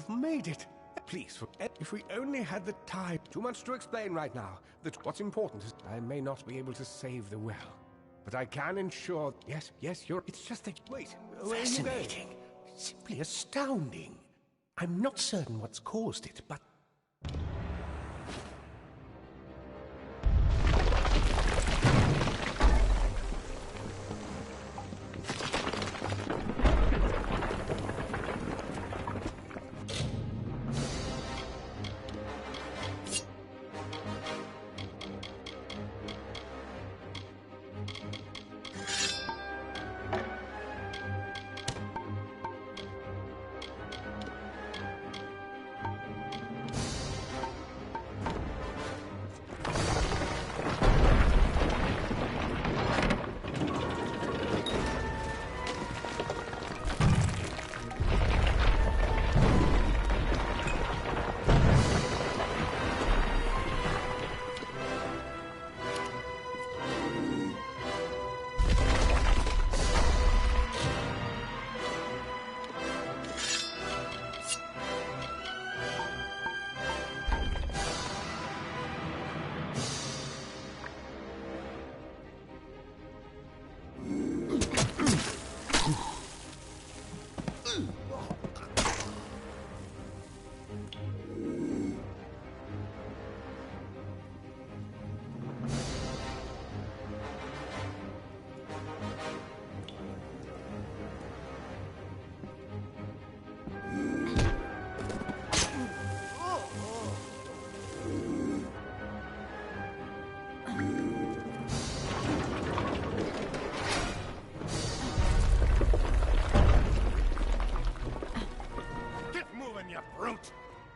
You've made it. Please, if we only had the time. Too much to explain right now. What's important is I may not be able to save the well, but I can ensure. Yes, it's just that. Wait, where are you going? Fascinating. Simply astounding. I'm not certain what's caused it, but...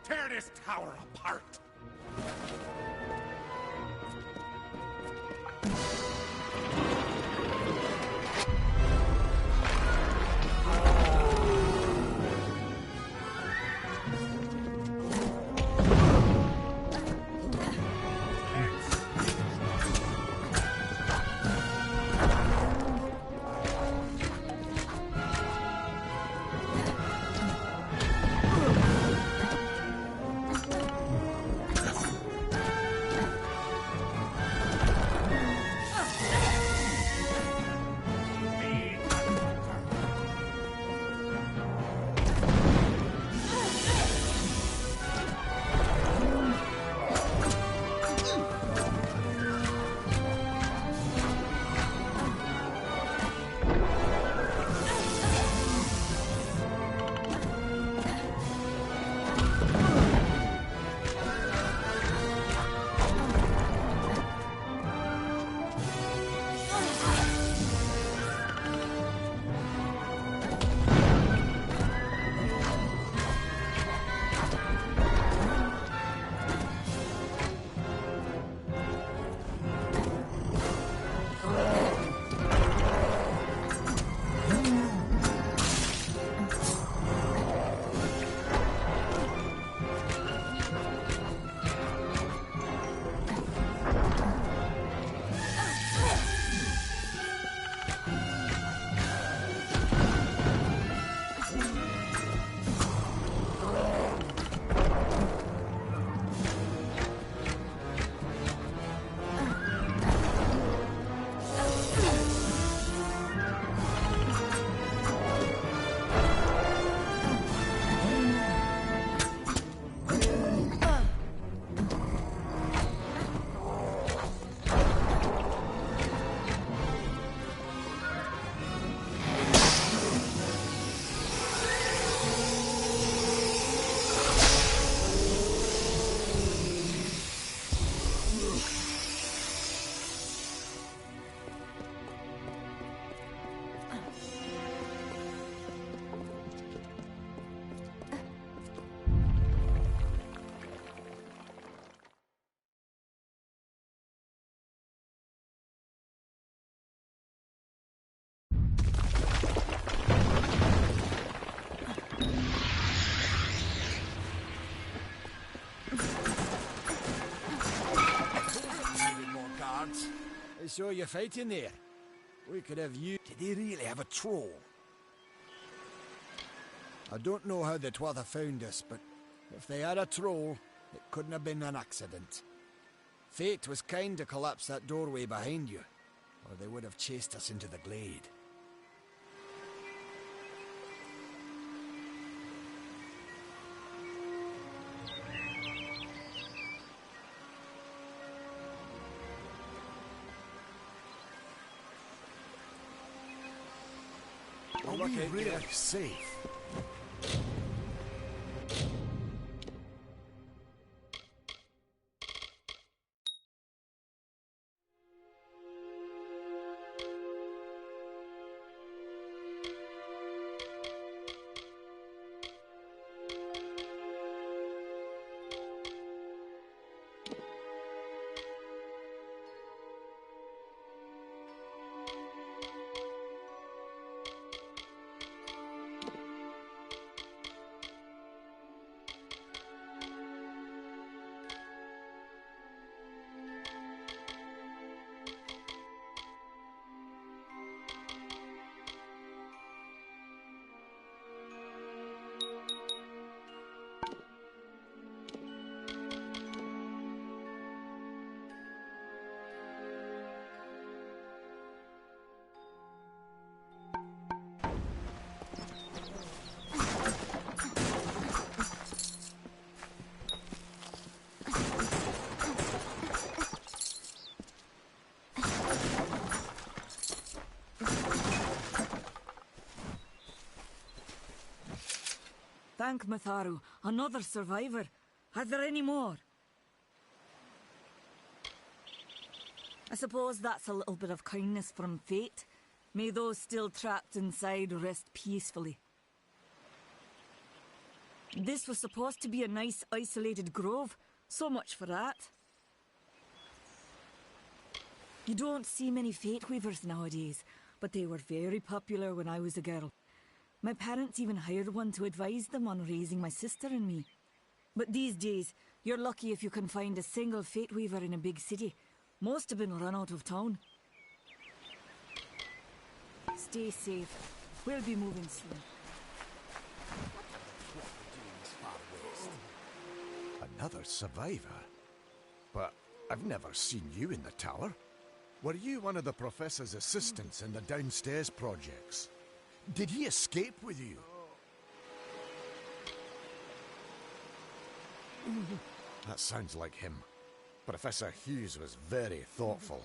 Tear this tower apart! Saw you fighting there. We could have you. Did they really have a troll? I don't know how the Twatha found us, but if they are a troll, it couldn't have been an accident. Fate was kind to collapse that doorway behind you, or they would have chased us into the glade. Are we really safe? Thank Matharu. Another survivor. Are there any more? I suppose that's a little bit of kindness from fate. May those still trapped inside rest peacefully. This was supposed to be a nice isolated grove. So much for that. You don't see many fate weavers nowadays, but they were very popular when I was a girl. My parents even hired one to advise them on raising my sister and me. But these days, you're lucky if you can find a single fate weaver in a big city. Most have been run out of town. Stay safe. We'll be moving soon. Another survivor? But I've never seen you in the tower. Were you one of the Professor's assistants in the downstairs projects? Did he escape with you? That sounds like him. Professor Hughes was very thoughtful.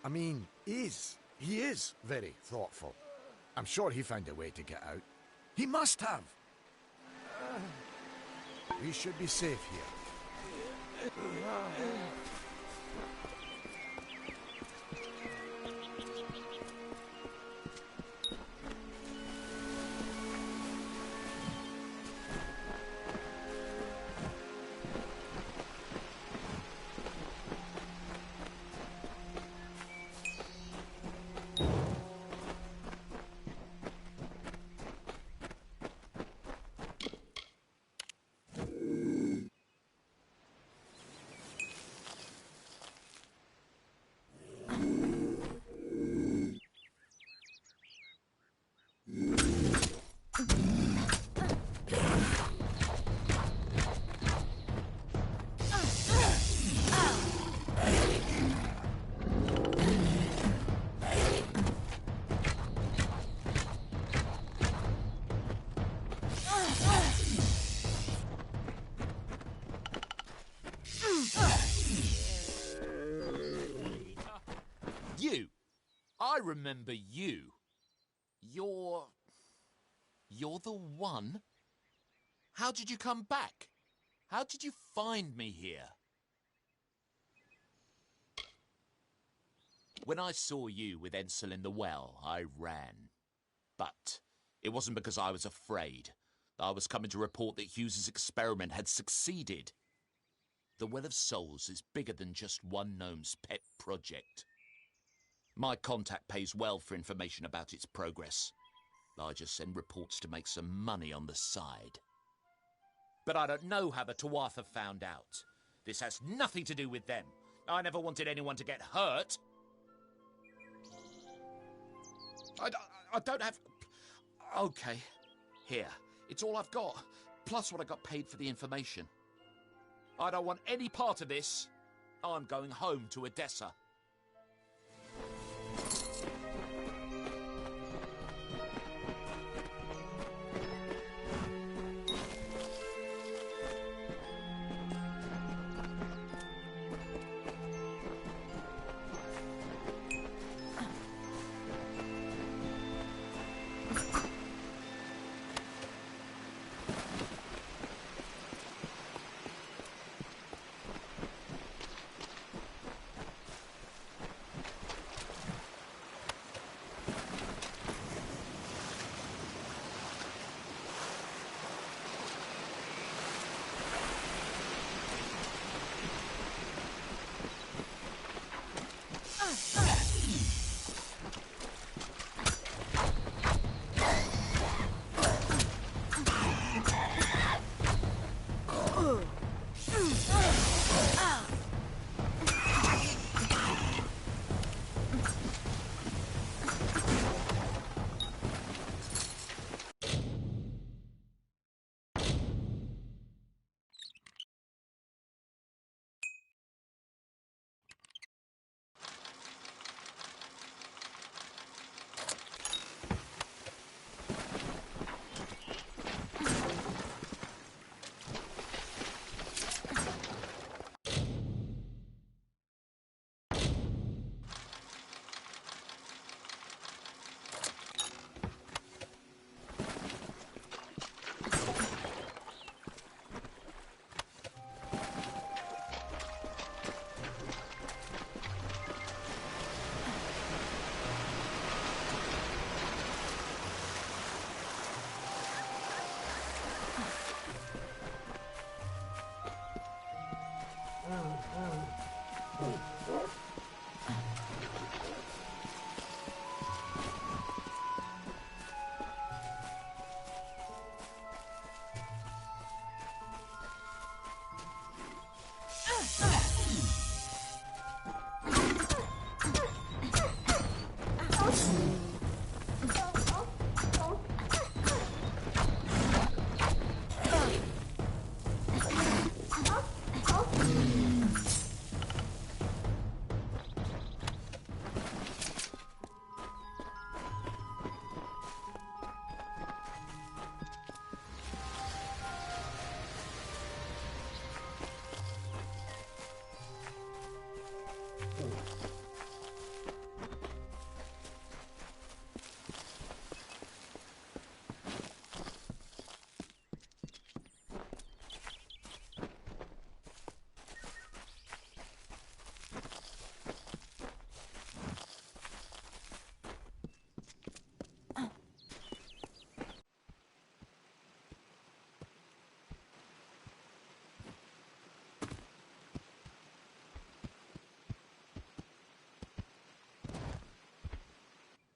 I mean, he is very thoughtful. I'm sure he found a way to get out. He must have! We should be safe here. You! I remember you. You're the one? How did you come back? How did you find me here? When I saw you with Ensel in the well, I ran. But it wasn't because I was afraid. I was coming to report that Hughes's experiment had succeeded. The Well of Souls is bigger than just one gnome's pet project. My contact pays well for information about its progress. I just send reports to make some money on the side. But I don't know how the Tuatha found out. This has nothing to do with them. I never wanted anyone to get hurt. I don't have... Okay, here. It's all I've got, plus what I got paid for the information. I don't want any part of this. I'm going home to Odessa.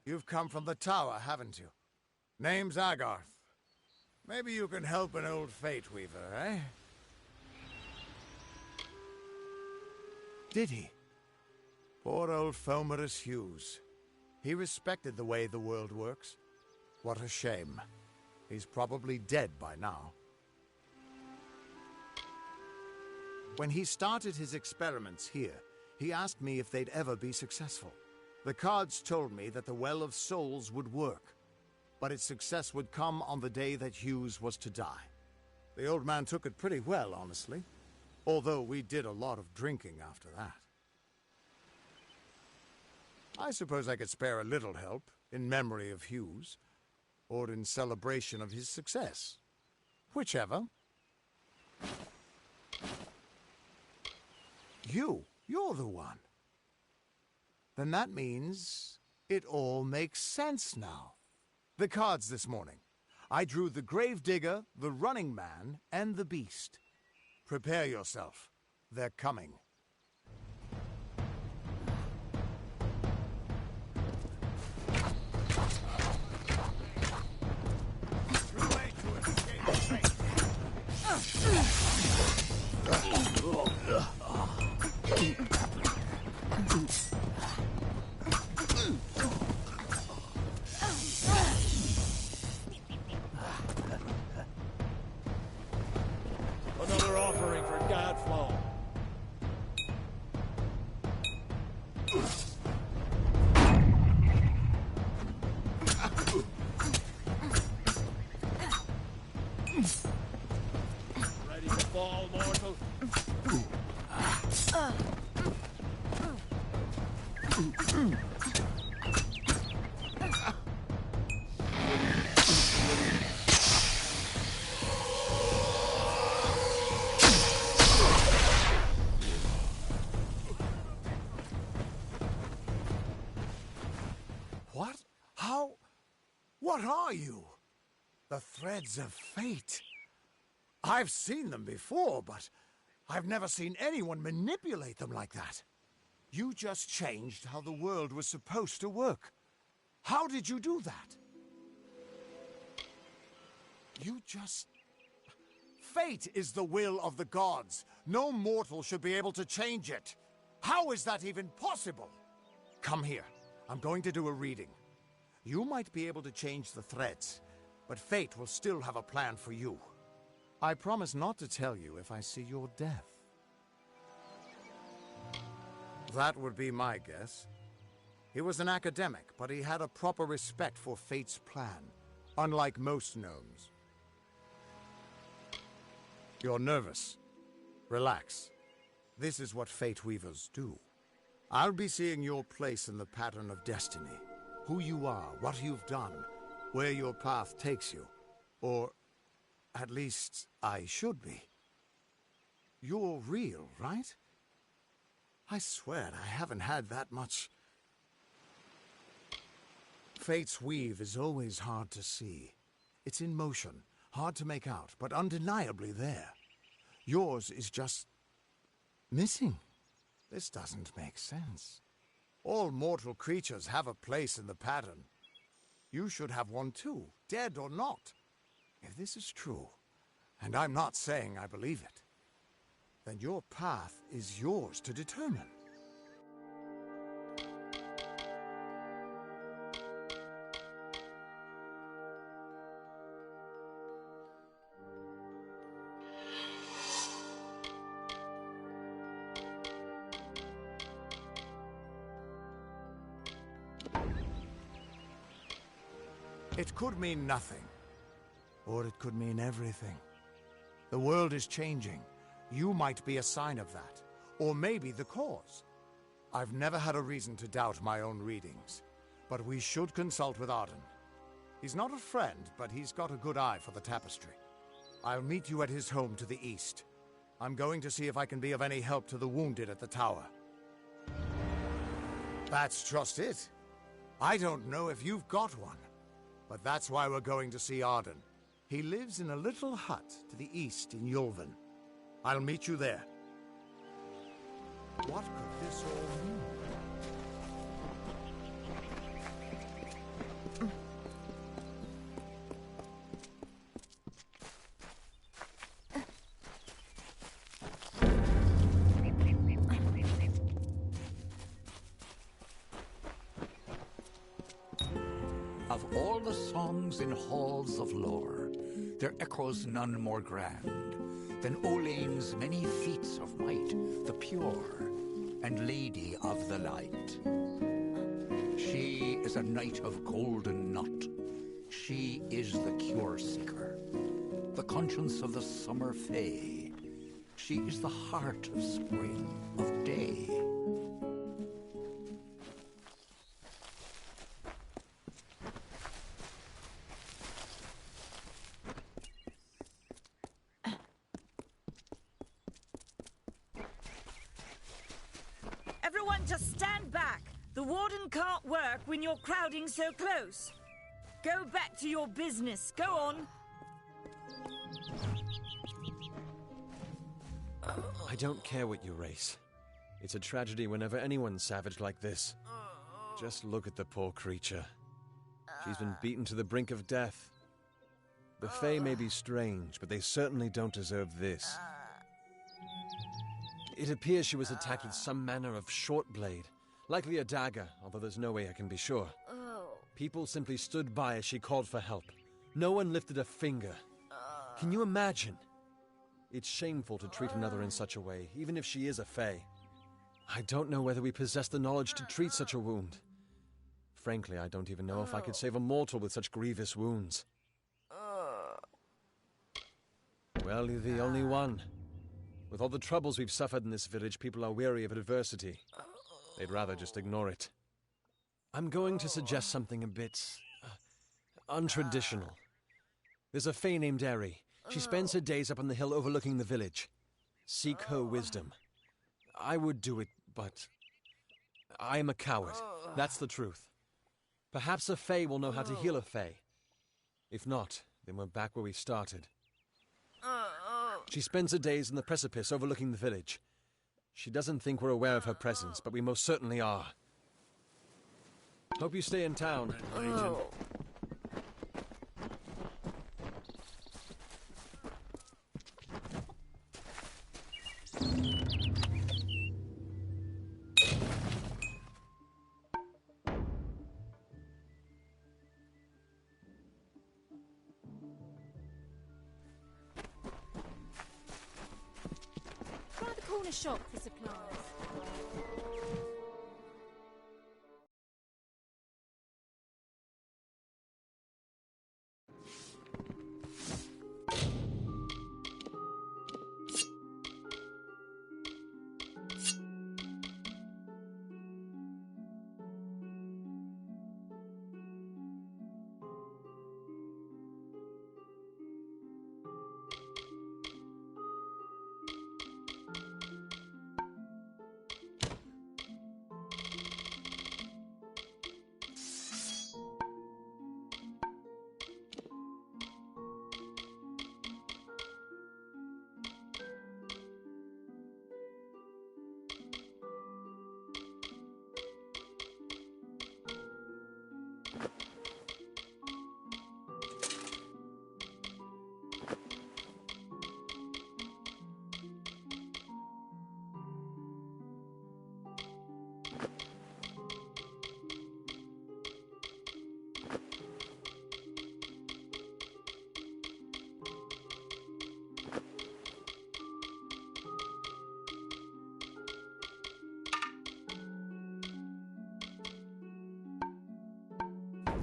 You've come from the tower, haven't you? Name's Agarth. Maybe you can help an old Fate Weaver, eh? Did he? Poor old Fomerus Hughes. He respected the way the world works. What a shame. He's probably dead by now. When he started his experiments here, he asked me if they'd ever be successful. The cards told me that the Well of Souls would work, but its success would come on the day that Hughes was to die. The old man took it pretty well, honestly, although we did a lot of drinking after that. I suppose I could spare a little help in memory of Hughes, or in celebration of his success. Whichever. You're the one. Then that means it all makes sense now. The cards this morning. I drew the Gravedigger, the Running Man, and the Beast. Prepare yourself. They're coming. What are you? The threads of fate. I've seen them before, but I've never seen anyone manipulate them like that. You just changed how the world was supposed to work. How did you do that? You just... Fate is the will of the gods. No mortal should be able to change it. How is that even possible? Come here. I'm going to do a reading. You might be able to change the threads, but fate will still have a plan for you. I promise not to tell you if I see your death. That would be my guess. He was an academic, but he had a proper respect for fate's plan, unlike most gnomes. You're nervous. Relax. This is what fate weavers do. I'll be seeing your place in the pattern of destiny. Who you are, what you've done, where your path takes you. Or, at least, I should be. You're real, right? I swear I haven't had that much... Fate's weave is always hard to see. It's in motion, hard to make out, but undeniably there. Yours is just... missing. This doesn't make sense. All mortal creatures have a place in the pattern. You should have one too, dead or not. If this is true, and I'm not saying I believe it, then your path is yours to determine. It could mean nothing, or it could mean everything. The world is changing. You might be a sign of that, or maybe the cause. I've never had a reason to doubt my own readings, but we should consult with Arden. He's not a friend, but he's got a good eye for the tapestry. I'll meet you at his home to the east. I'm going to see if I can be of any help to the wounded at the tower. That's just it. I don't know if you've got one. But that's why we're going to see Arden. He lives in a little hut to the east in Yulven. I'll meet you there. What could this all mean? Of all the songs in halls of lore, there echoes none more grand than Olain's many feats of might, the pure and lady of the light. She is a knight of golden knot. She is the cure seeker, the conscience of the summer fae. She is the heart of spring, of day. Everyone just stand back. The warden can't work when you're crowding so close. Go back to your business. Go on. I don't care what you race. It's a tragedy whenever anyone's savage like this. Just look at the poor creature. She's been beaten to the brink of death. The Fae may be strange, but they certainly don't deserve this. It appears she was attacked with some manner of short blade, likely a dagger, although there's no way I can be sure. People simply stood by as she called for help. No one lifted a finger. Can you imagine? It's shameful to treat another in such a way, even if she is a Fae. I don't know whether we possess the knowledge to treat such a wound. Frankly, I don't even know if I could save a mortal with such grievous wounds. Well, you're the only one. With all the troubles we've suffered in this village, people are weary of adversity. They'd rather just ignore it. I'm going to suggest something a bit... untraditional. There's a Fae named Eri. She spends her days up on the hill overlooking the village. Seek her wisdom. I would do it, but... I am a coward. That's the truth. Perhaps a Fae will know how to heal a Fae. If not, then we're back where we started. She spends her days on the precipice overlooking the village. She doesn't think we're aware of her presence, but we most certainly are. Hope you stay in town, Agent. Round the corner shop for supplies.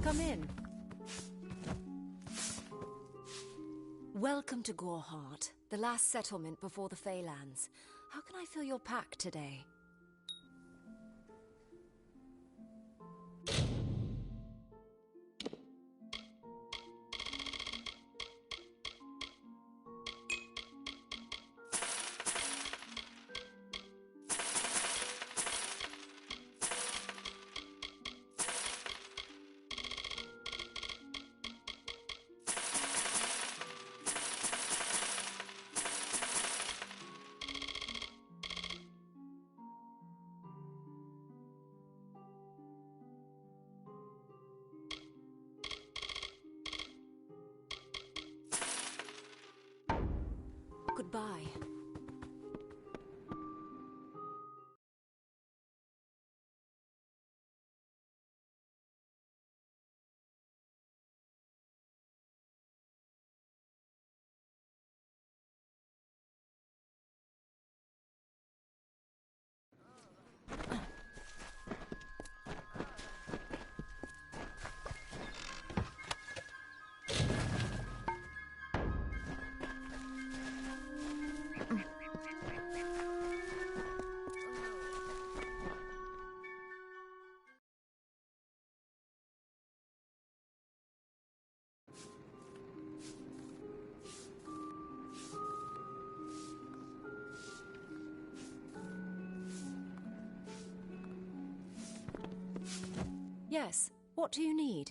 Come in. Welcome to Goreheart, the last settlement before the Feylands. How can I fill your pack today? Goodbye. Yes, what do you need?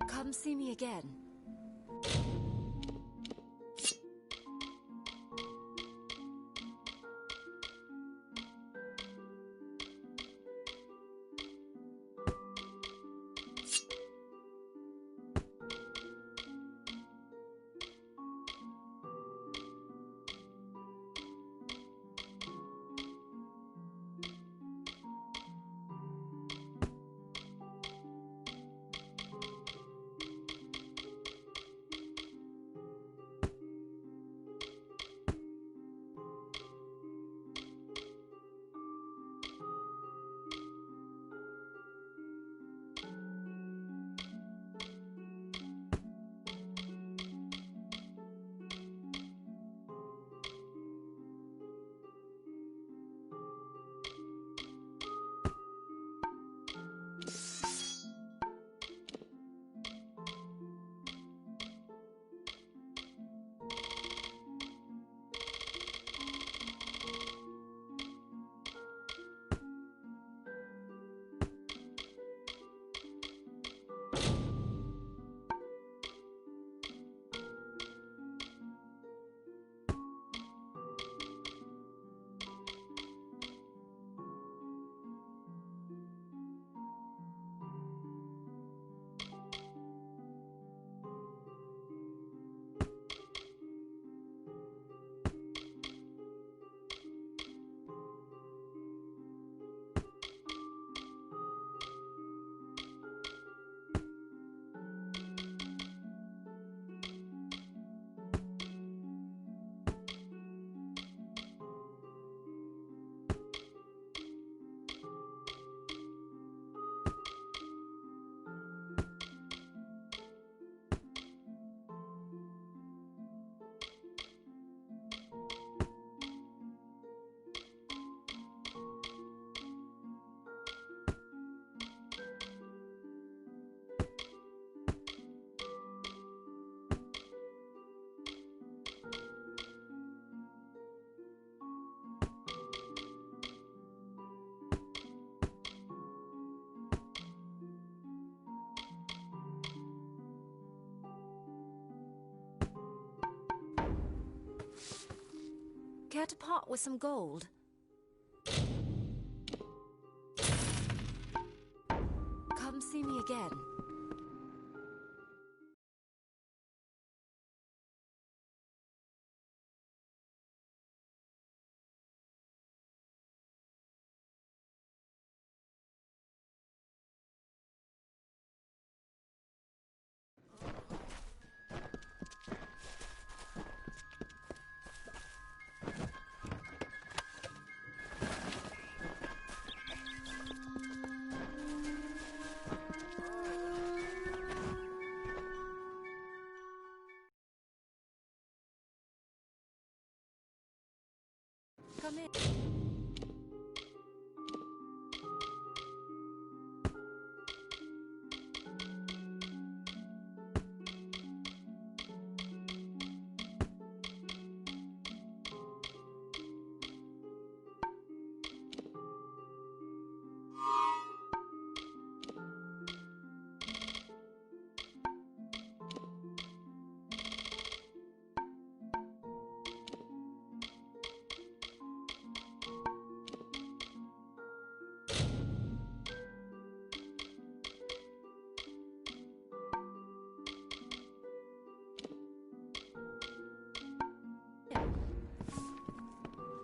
Come see me again. Care to part with some gold? Come see me again. Come in.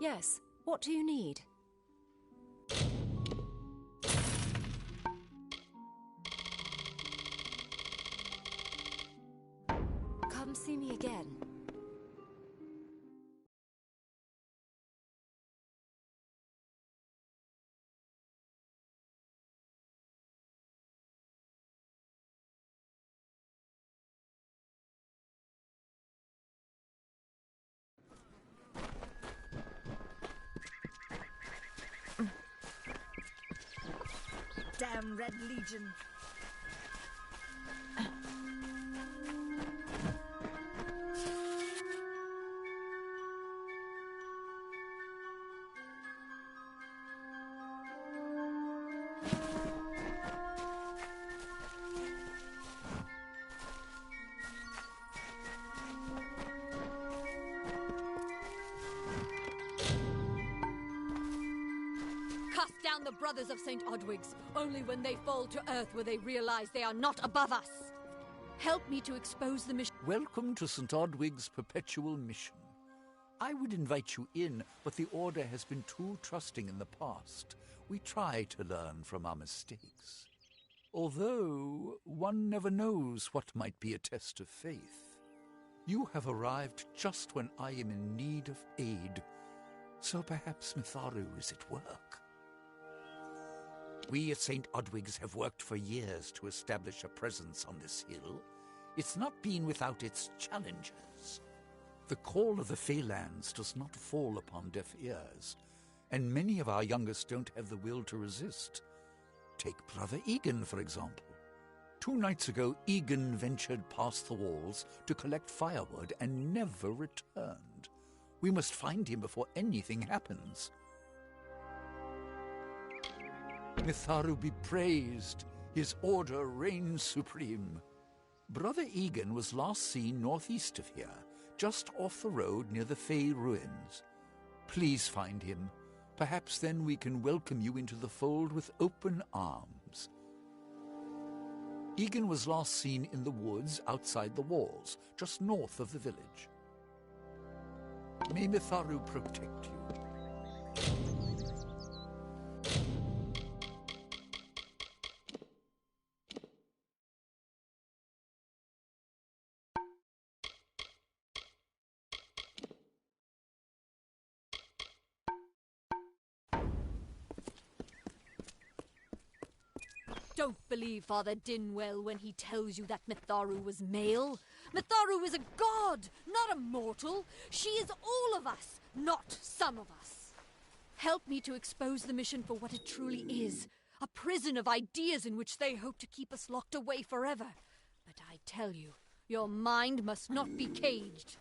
Yes, what do you need? Come see me again. Damn Red Legion. Cast down the brothers of St. Odwig's. Only when they fall to earth will they realize they are not above us. Help me to expose the mission. Welcome to St. Odwig's Perpetual Mission. I would invite you in, but the Order has been too trusting in the past. We try to learn from our mistakes. Although, one never knows what might be a test of faith. You have arrived just when I am in need of aid. So perhaps Mitharu is at work. We at St. Odwig's have worked for years to establish a presence on this hill. It's not been without its challenges. The call of the Feylands does not fall upon deaf ears, and many of our youngest don't have the will to resist. Take Brother Egan, for example. 2 nights ago, Egan ventured past the walls to collect firewood and never returned. We must find him before anything happens. Mitharu be praised. His order reigns supreme. Brother Egan was last seen northeast of here, just off the road near the Fey ruins. Please find him. Perhaps then we can welcome you into the fold with open arms. Egan was last seen in the woods outside the walls, just north of the village. May Mitharu protect you. Don't believe Father Dinwell when he tells you that Mitharu was male. Mitharu is a god, not a mortal. She is all of us, not some of us. Help me to expose the mission for what it truly is. A prison of ideas in which they hope to keep us locked away forever. But I tell you, your mind must not be caged.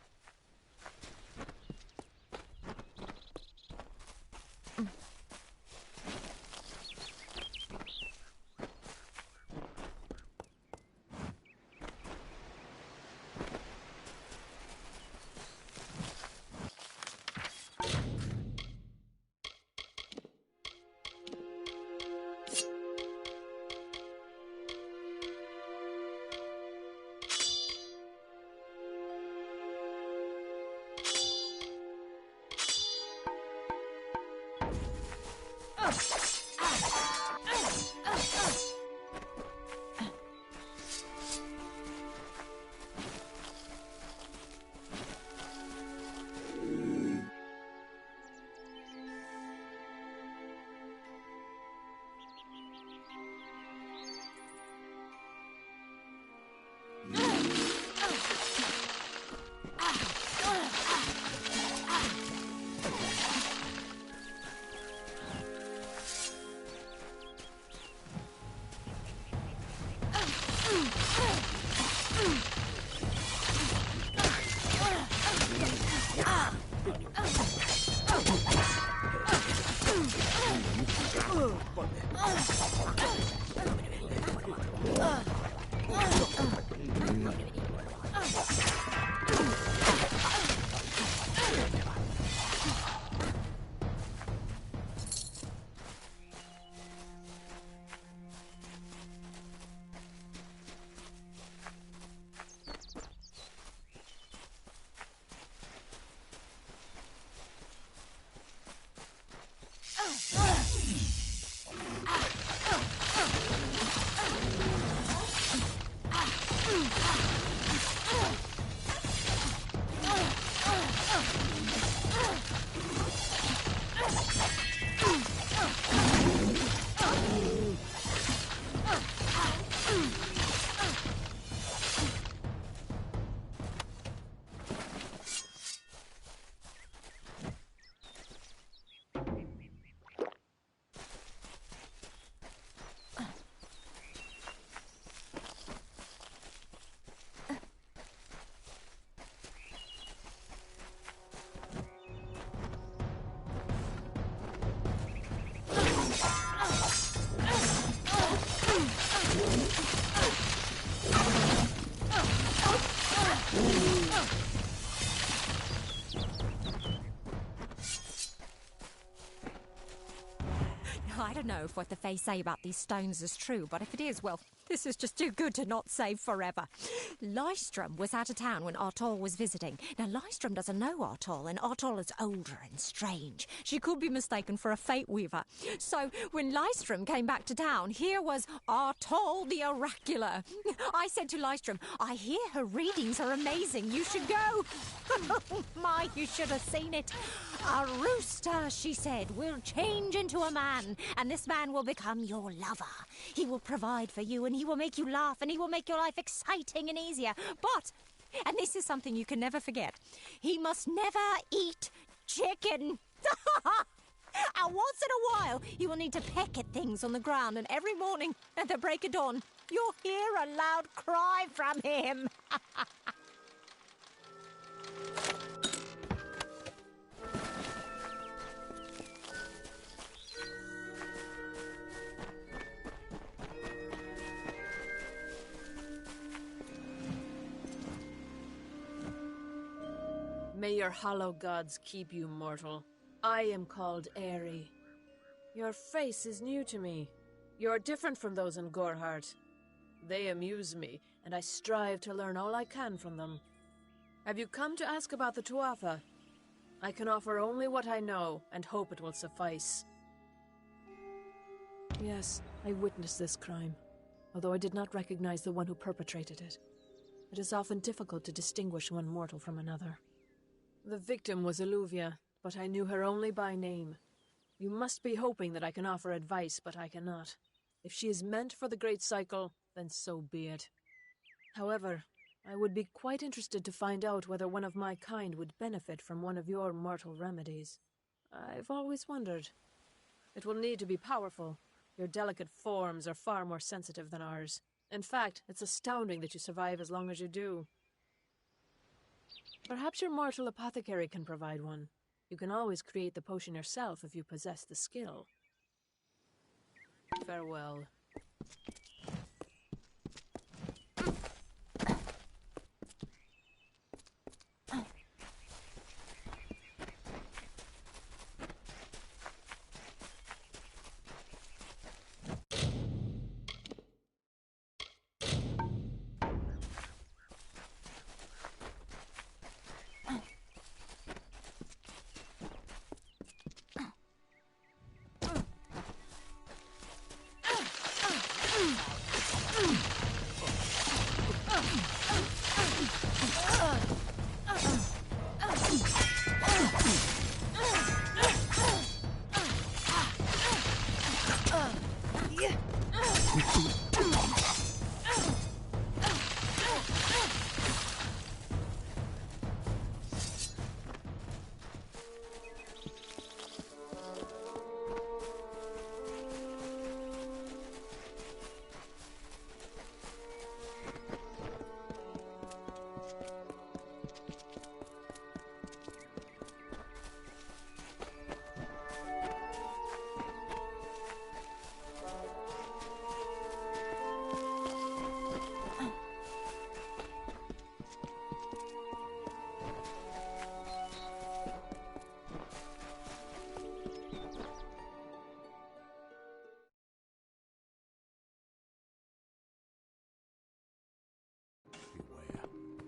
know if what the Fae say about these stones is true, but if it is, well, this is just too good to not save forever. Lystrom was out of town when Artol was visiting. Now, Lystrom doesn't know Artol, and Artol is older and strange. She could be mistaken for a Fate Weaver. So, when Lystrom came back to town, here was Artol the Oracular. I said to Lystrom, I hear her readings are amazing. You should go. Oh, my, you should have seen it. A rooster, she said, will change into a man, and this man will become your lover. He will provide for you, and he will make you laugh, and he will make your life exciting and easier. But, and this is something you can never forget, he must never eat chicken. And once in a while, he will need to peck at things on the ground, and every morning at the break of dawn, you'll hear a loud cry from him. May your hollow gods keep you, mortal. I am called Aerie. Your face is new to me. You're different from those in Gorhart. They amuse me, and I strive to learn all I can from them. Have you come to ask about the Tuatha? I can offer only what I know, and hope it will suffice. Yes, I witnessed this crime, although I did not recognize the one who perpetrated it. It is often difficult to distinguish one mortal from another. The victim was Illuvia, but I knew her only by name. You must be hoping that I can offer advice, but I cannot. If she is meant for the Great Cycle, then so be it. However, I would be quite interested to find out whether one of my kind would benefit from one of your mortal remedies. I've always wondered. It will need to be powerful. Your delicate forms are far more sensitive than ours. In fact, it's astounding that you survive as long as you do. Perhaps your mortal apothecary can provide one. You can always create the potion yourself if you possess the skill. Farewell.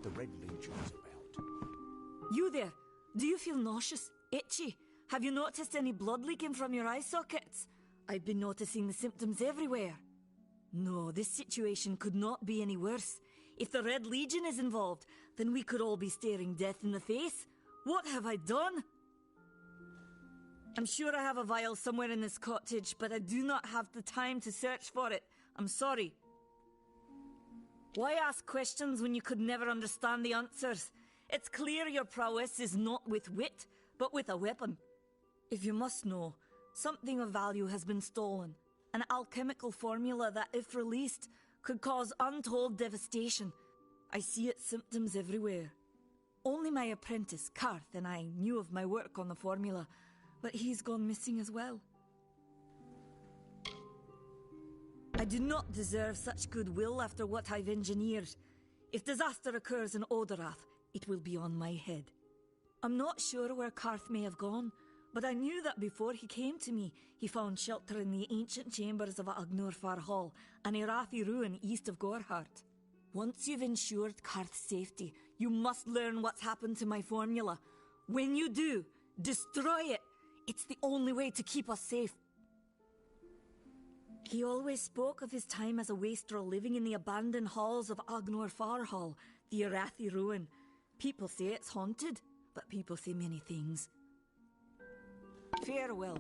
The Red Legion is about. You there? Do you feel nauseous? Itchy? Have you noticed any blood leaking from your eye sockets? I've been noticing the symptoms everywhere. No, this situation could not be any worse. If the Red Legion is involved, then we could all be staring death in the face. What have I done? I'm sure I have a vial somewhere in this cottage, but I do not have the time to search for it. I'm sorry. Why ask questions when you could never understand the answers? It's clear your prowess is not with wit, but with a weapon. If you must know, something of value has been stolen. An alchemical formula that, if released, could cause untold devastation. I see its symptoms everywhere. Only my apprentice, Karth, and I knew of my work on the formula, but he's gone missing as well. I do not deserve such goodwill after what I've engineered. If disaster occurs in Odorath, it will be on my head. I'm not sure where Karth may have gone, but I knew that before he came to me, he found shelter in the ancient chambers of Agnurfar Hall, an Irathi ruin east of Gorhart. Once you've ensured Karth's safety, you must learn what's happened to my formula. When you do, destroy it. It's the only way to keep us safe. He always spoke of his time as a wastrel living in the abandoned halls of Agnurfar Hall, the Irathi ruin. People say it's haunted, but people say many things. Farewell.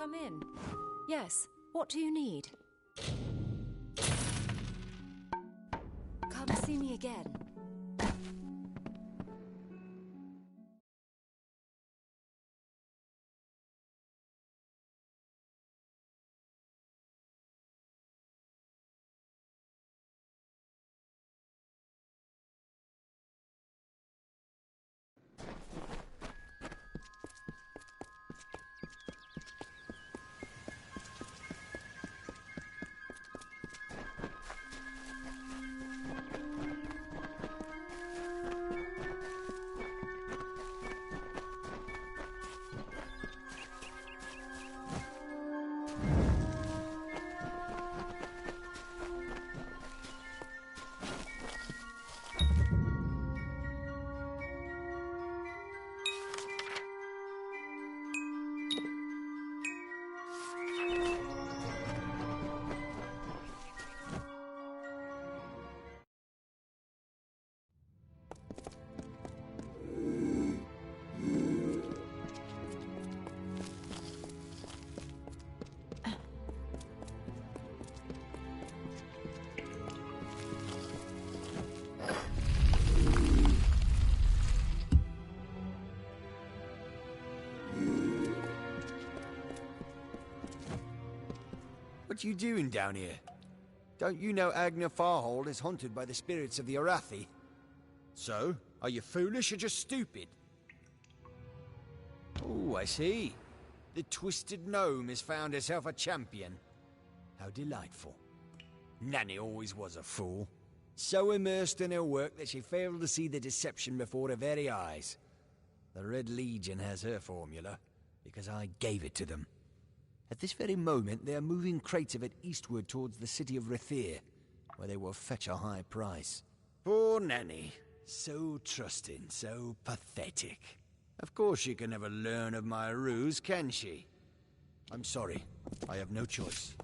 Come in. Yes, what do you need? Come see me again. What you doing down here? Don't you know Agner Farhold is haunted by the spirits of the Arathi? So, are you foolish or just stupid? Oh, I see. The Twisted Gnome has found herself a champion. How delightful. Nanny always was a fool. So immersed in her work that she failed to see the deception before her very eyes. The Red Legion has her formula, because I gave it to them. At this very moment, they are moving crates of it eastward towards the city of Rathir, where they will fetch a high price. Poor Nanny. So trusting, so pathetic. Of course she can never learn of my ruse, can she? I'm sorry. I have no choice.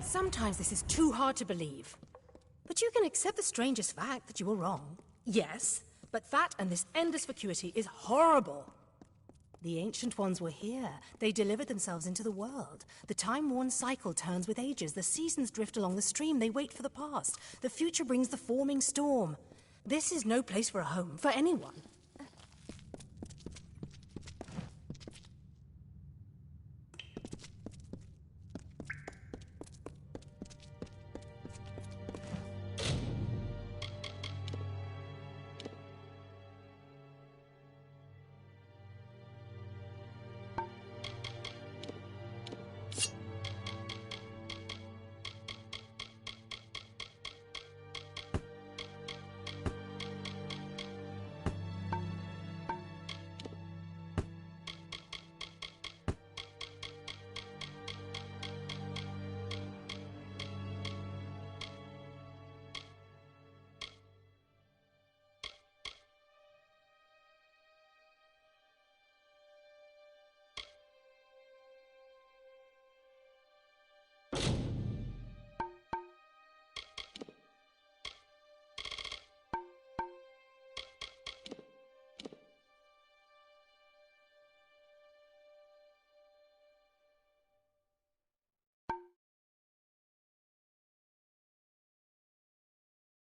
Sometimes this is too hard to believe. But you can accept the strangest fact that you were wrong. Yes, but that and this endless vacuity is horrible. The Ancient Ones were here. They delivered themselves into the world. The time-worn cycle turns with ages. The seasons drift along the stream. They wait for the past. The future brings the forming storm. This is no place for a home, for anyone.